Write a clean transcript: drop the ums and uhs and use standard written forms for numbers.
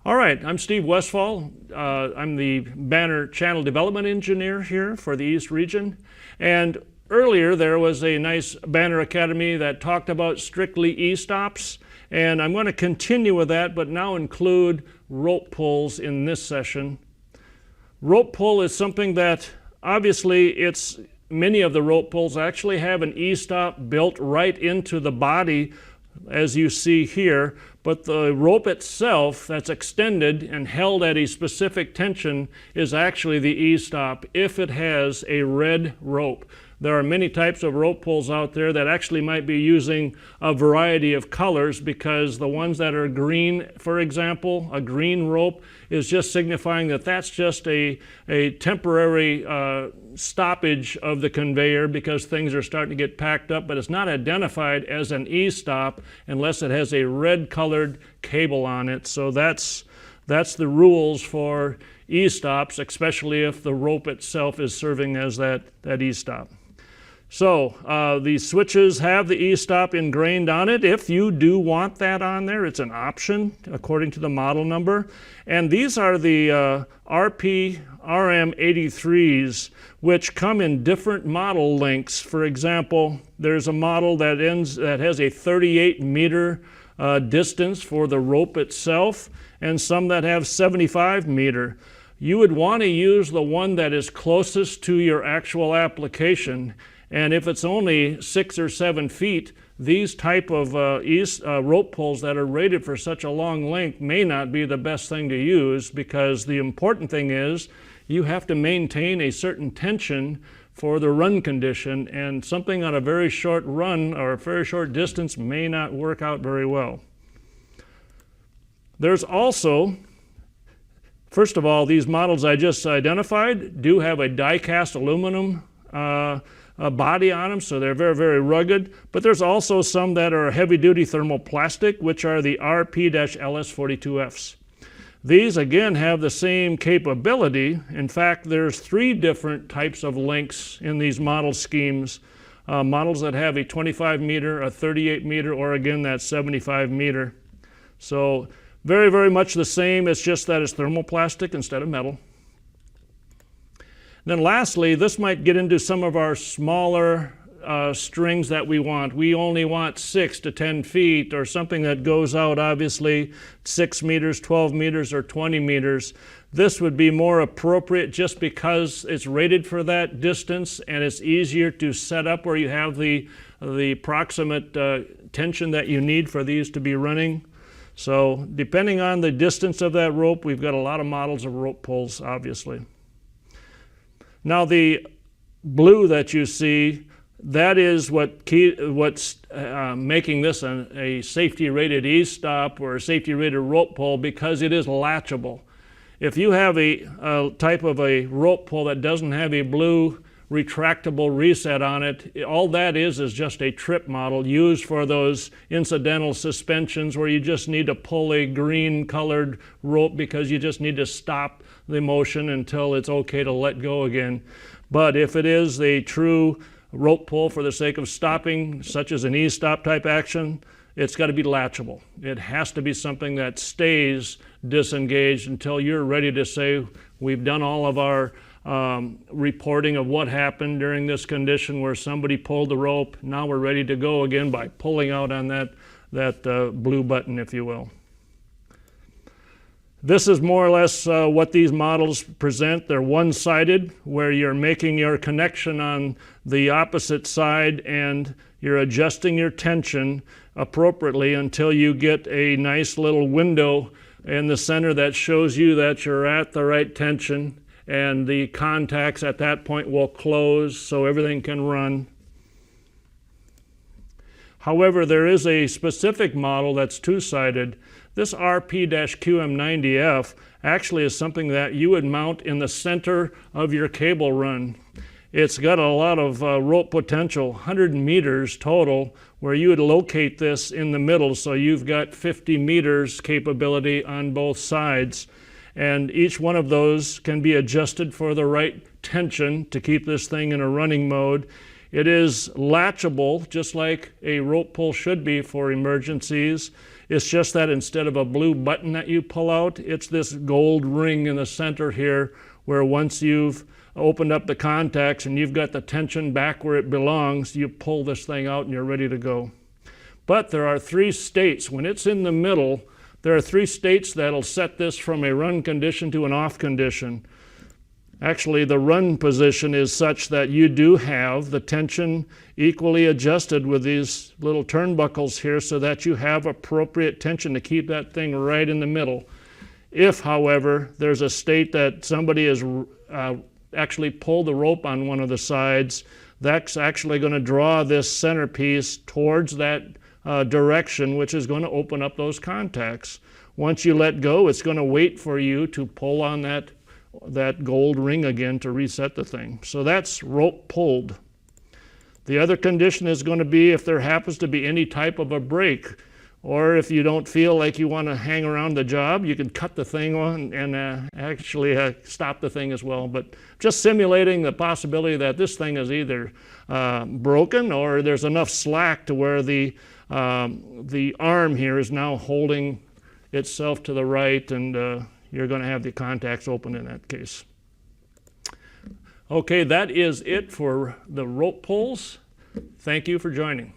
All right, I'm Steve Westfall. I'm the Banner Channel Development Engineer here for the East Region. And earlier there was a nice Banner Academy that talked about strictly E-stops. And I'm going to continue with that, but now include rope pulls in this session. Rope pull is something that obviously many of the rope pulls actually have an E-stop built right into the body, as you see here, but the rope itself that's extended and held at a specific tension is actually the E-stop if it has a red rope. There are many types of rope pulls out there that actually might be using a variety of colors, because the ones that are green, for example, a green rope is just signifying that that's just a temporary stoppage of the conveyor because things are starting to get packed up, but it's not identified as an E-stop unless it has a red colored cable on it. So that's the rules for E-stops, especially if the rope itself is serving as that E-stop. So these switches have the E-stop ingrained on it. If you do want that on there, it's an option according to the model number. And these are the RP RM83s, which come in different model lengths. For example, there's a model that has a 38-meter distance for the rope itself, and some that have 75-meter. You would want to use the one that is closest to your actual application. And if it's only 6 or 7 feet, these type of rope pulls that are rated for such a long length may not be the best thing to use, because the important thing is you have to maintain a certain tension for the run condition, and something on a very short run or a very short distance may not work out very well. There's also, first of all, these models I just identified do have a die-cast aluminum body on them, so they're very, very rugged. But there's also some that are heavy-duty thermoplastic, which are the RP-LS42Fs. These, again, have the same capability. In fact, there's 3 different types of lengths in these model schemes. Models that have a 25-meter, a 38-meter, or again, that 75-meter. So very, very much the same. It's just that it's thermoplastic instead of metal. Then lastly, this might get into some of our smaller strings that we want. We only want 6 to 10 feet, or something that goes out obviously 6 meters, 12 meters, or 20 meters. This would be more appropriate just because it's rated for that distance and it's easier to set up where you have the proximate tension that you need for these to be running. So depending on the distance of that rope, we've got a lot of models of rope pulls, obviously. Now the blue that you see, that is what's making this a safety-rated E-stop or a safety-rated rope pull, because it is latchable. If you have a type of a rope pull that doesn't have a blue retractable reset on it, all that is just a trip model used for those incidental suspensions where you just need to pull a green colored rope because you just need to stop the motion until it's okay to let go again. But if it is a true rope pull for the sake of stopping, such as an E-stop type action, it's got to be latchable. It has to be something that stays disengaged until you're ready to say, we've done all of our reporting of what happened during this condition where somebody pulled the rope. Now we're ready to go again by pulling out on that blue button, if you will. This is more or less what these models present. They're one-sided, where you're making your connection on the opposite side and you're adjusting your tension appropriately until you get a nice little window in the center that shows you that you're at the right tension, and the contacts at that point will close so everything can run. However, there is a specific model that's two-sided. This RP-QM90F actually is something that you would mount in the center of your cable run. It's got a lot of rope potential, 100 meters total, where you would locate this in the middle, so you've got 50 meters capability on both sides. And each one of those can be adjusted for the right tension to keep this thing in a running mode. It is latchable, just like a rope pull should be for emergencies. It's just that instead of a blue button that you pull out, it's this gold ring in the center here, where once you've opened up the contacts and you've got the tension back where it belongs, you pull this thing out and you're ready to go. But there are 3 states. When it's in the middle, there are 3 states that'll set this from a run condition to an off condition. Actually, the run position is such that you do have the tension equally adjusted with these little turnbuckles here so that you have appropriate tension to keep that thing right in the middle. If, however, there's a state that somebody has actually pulled the rope on one of the sides, that's actually going to draw this centerpiece towards that direction, which is going to open up those contacts. Once you let go, it's going to wait for you to pull on that gold ring again to reset the thing. So that's rope pulled. The other condition is going to be if there happens to be any type of a break, or if you don't feel like you want to hang around the job, you can cut the thing on and actually stop the thing as well. But just simulating the possibility that this thing is either broken or there's enough slack to where the arm here is now holding itself to the right, and you're going to have the contacts open in that case. Okay, that is it for the rope pulls. Thank you for joining.